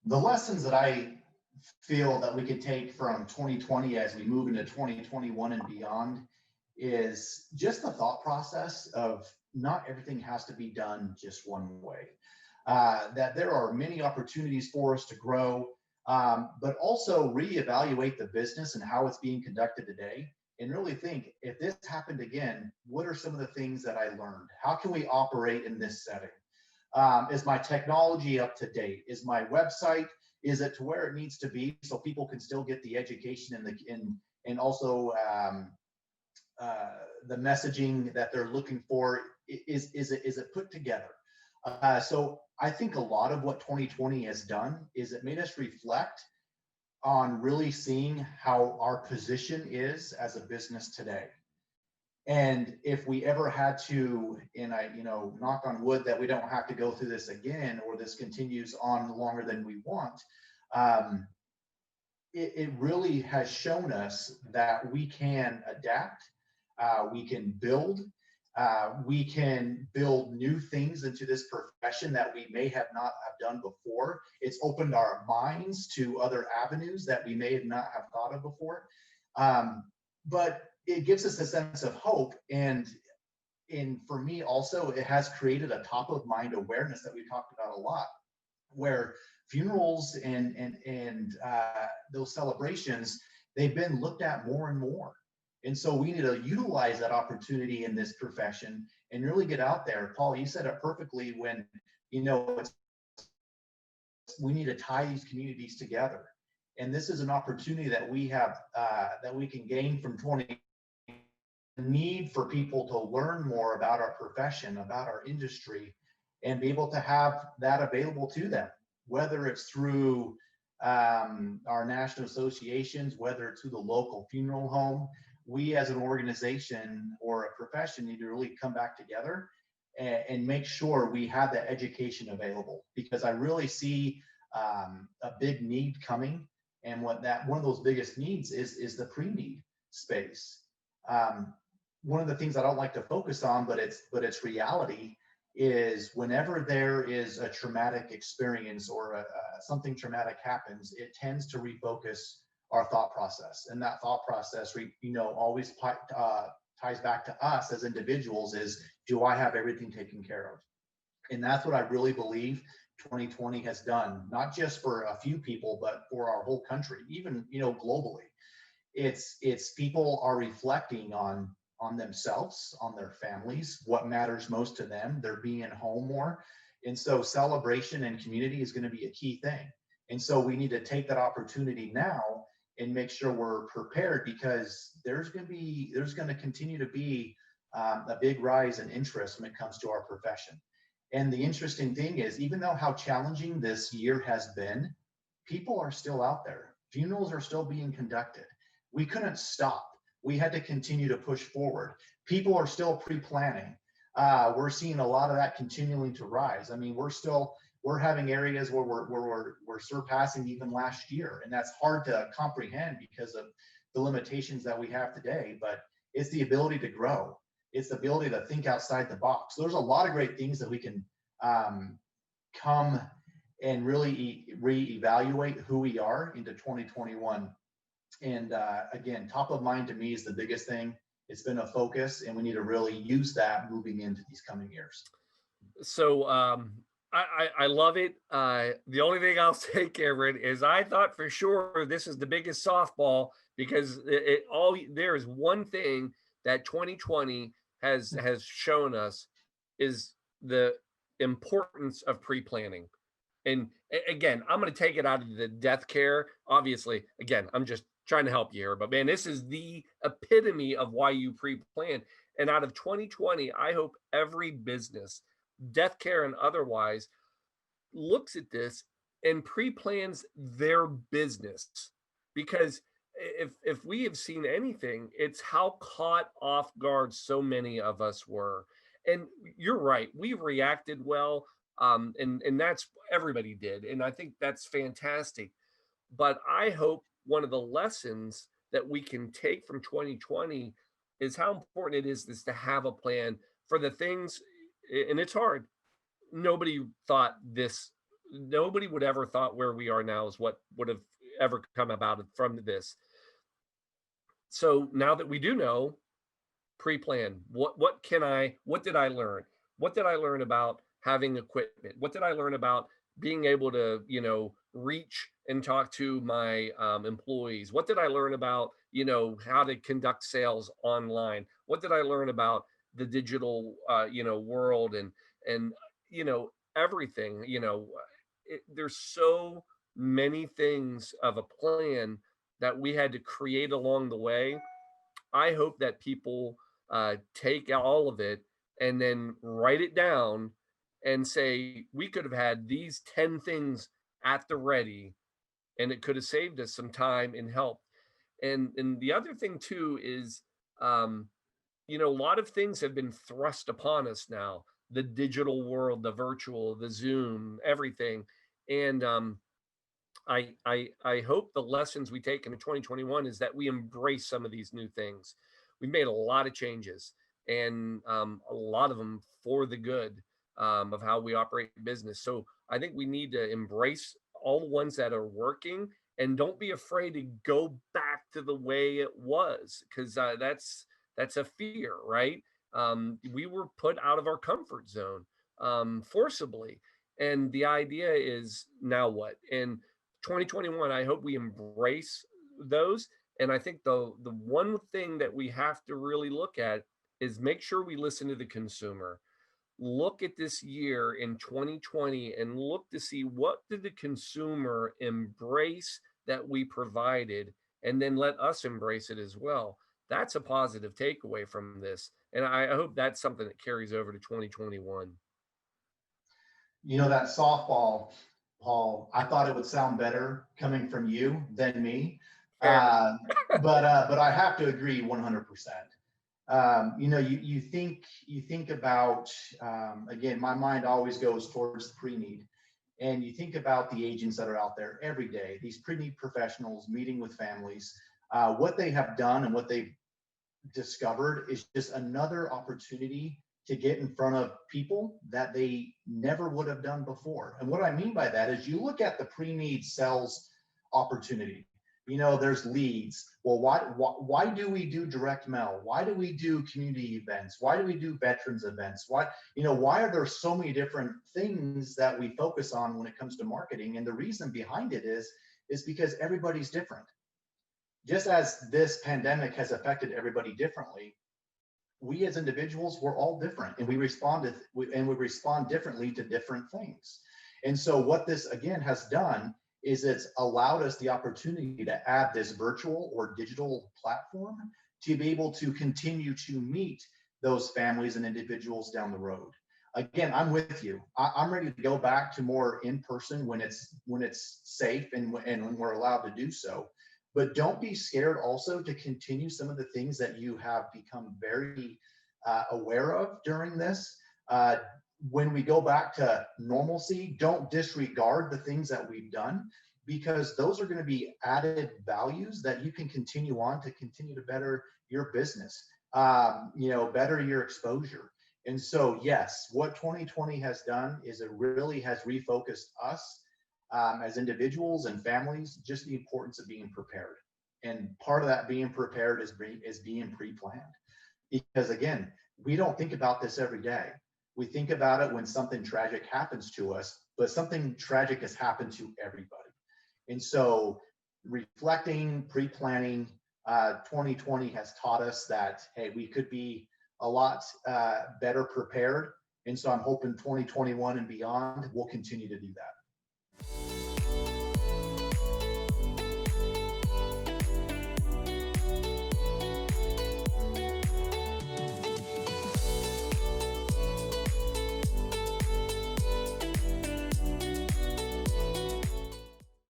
The lessons that I feel that we could take from 2020 as we move into 2021 and beyond is just the thought process of not everything has to be done just one way. That there are many opportunities for us to grow, but also reevaluate the business and how it's being conducted today, and really think, if this happened again, what are some of the things that I learned? How can we operate in this setting? Is my technology up to date? Is my website, is it to where it needs to be so people can still get the education and also the messaging that they're looking for? Is it put together? So I think a lot of what 2020 has done is it made us reflect on really seeing how our position is as a business today. And if we ever had to, and I, knock on wood that we don't have to go through this again, or this continues on longer than we want, um, it really has shown us that we can adapt, we can build, we can build new things into this profession that we may have not have done before. It's opened our minds to other avenues that we may not have thought of before. But it gives us a sense of hope. And for me also, it has created a top of mind awareness that we talked about a lot, where funerals and those celebrations, they've been looked at more and more. And so we need to utilize that opportunity in this profession and really get out there. Paul, you said it perfectly when, we need to tie these communities together. And this is an opportunity that we have, that we can gain from 20. Need for people to learn more about our profession, about our industry, and be able to have that available to them, whether it's through our national associations, whether it's through the local funeral home. We as an organization or a profession need to really come back together and make sure we have that education available, because I really see a big need coming. And one of those biggest needs is the pre-need space. One of the things I don't like to focus on, but it's reality, is whenever there is a traumatic experience or something traumatic happens, it tends to refocus our thought process. And that thought process, always ties back to us as individuals is, do I have everything taken care of? And that's what I really believe 2020 has done, not just for a few people, but for our whole country, even, globally. It's people are reflecting on themselves, on their families, what matters most to them. They're being home more. And so celebration and community is going to be a key thing. And so we need to take that opportunity now and make sure we're prepared, because there's going to continue to be a big rise in interest when it comes to our profession. And the interesting thing is, even though how challenging this year has been, people are still out there. Funerals are still being conducted. We couldn't stop. We had to continue to push forward. People are still pre-planning. We're seeing a lot of that continuing to rise. I mean, we're having areas where we're surpassing even last year, and that's hard to comprehend because of the limitations that we have today. But it's the ability to grow. It's the ability to think outside the box. There's a lot of great things that we can come and really reevaluate who we are into 2021. And again, top of mind to me is the biggest thing. It's been a focus, and we need to really use that moving into these coming years. So I love it. The only thing I'll say, Cameron, is I thought for sure this is the biggest softball, because there is one thing that 2020 has shown us is the importance of pre-planning. And again, I'm going to take it out of the death care. Obviously, again, I'm just trying to help you here, but man, this is the epitome of why you pre-plan. And out of 2020, I hope every business, death care and otherwise, looks at this and pre-plans their business. Because if we have seen anything, it's how caught off guard so many of us were. And you're right, we reacted well, and that's everybody did, and I think that's fantastic. But I hope one of the lessons that we can take from 2020 is how important it is to have a plan for the things, and it's hard. Nobody thought this nobody would ever thought where we are now is what would have ever come about from this. So now that we do know, pre-plan. What did I learn? What did I learn about having equipment? What did I learn about being able to, reach and talk to my employees? What did I learn about, how to conduct sales online? What did I learn about the digital, world and, everything, there's so many things of a plan that we had to create along the way. I hope that people take all of it and then write it down and say, we could have had these 10 things at the ready and it could have saved us some time and help. And the other thing too is, um, a lot of things have been thrust upon us now, the digital world, the virtual, the Zoom, everything. And I hope the lessons we take into 2021 is that we embrace some of these new things. We've made a lot of changes, and a lot of them for the good, of how we operate business. So I think we need to embrace all the ones that are working, and don't be afraid to go back to the way it was, because that's a fear, right? We were put out of our comfort zone, forcibly, and the idea is now what? And 2021, I hope we embrace those. And I think the one thing that we have to really look at is make sure we listen to the consumer. Look at this year in 2020 and look to see what did the consumer embrace that we provided, and then let us embrace it as well. That's a positive takeaway from this. And I hope that's something that carries over to 2021. That softball, Paul, I thought it would sound better coming from you than me. Fair. Uh, but I have to agree 100%. You think about, again, my mind always goes towards the pre-need, and you think about the agents that are out there every day, these pre-need professionals meeting with families. What they have done and what they've discovered is just another opportunity to get in front of people that they never would have done before. And what I mean by that is, you look at the pre-need sales opportunity. There's leads. Well, why do we do direct mail? Why do we do community events? Why do we do veterans events? Why are there so many different things that we focus on when it comes to marketing? And the reason behind it is because everybody's different. Just as this pandemic has affected everybody differently, we as individuals, we're all different, and we respond differently to different things. And so what this again has done is it's allowed us the opportunity to add this virtual or digital platform to be able to continue to meet those families and individuals down the road. Again, I'm with you. I'm ready to go back to more in person when it's safe and when we're allowed to do so. But don't be scared also to continue some of the things that you have become very aware of during this. When we go back to normalcy, don't disregard the things that we've done, because those are going to be added values that you can continue on to continue to better your business, better your exposure. And so, yes, what 2020 has done is it really has refocused us as individuals and families, just the importance of being prepared. And part of that being prepared is being pre-planned. Because again, we don't think about this every day. We think about it when something tragic happens to us, but something tragic has happened to everybody. And so reflecting, pre-planning, 2020 has taught us that, hey, we could be a lot better prepared. And so I'm hoping 2021 and beyond, we'll continue to do that.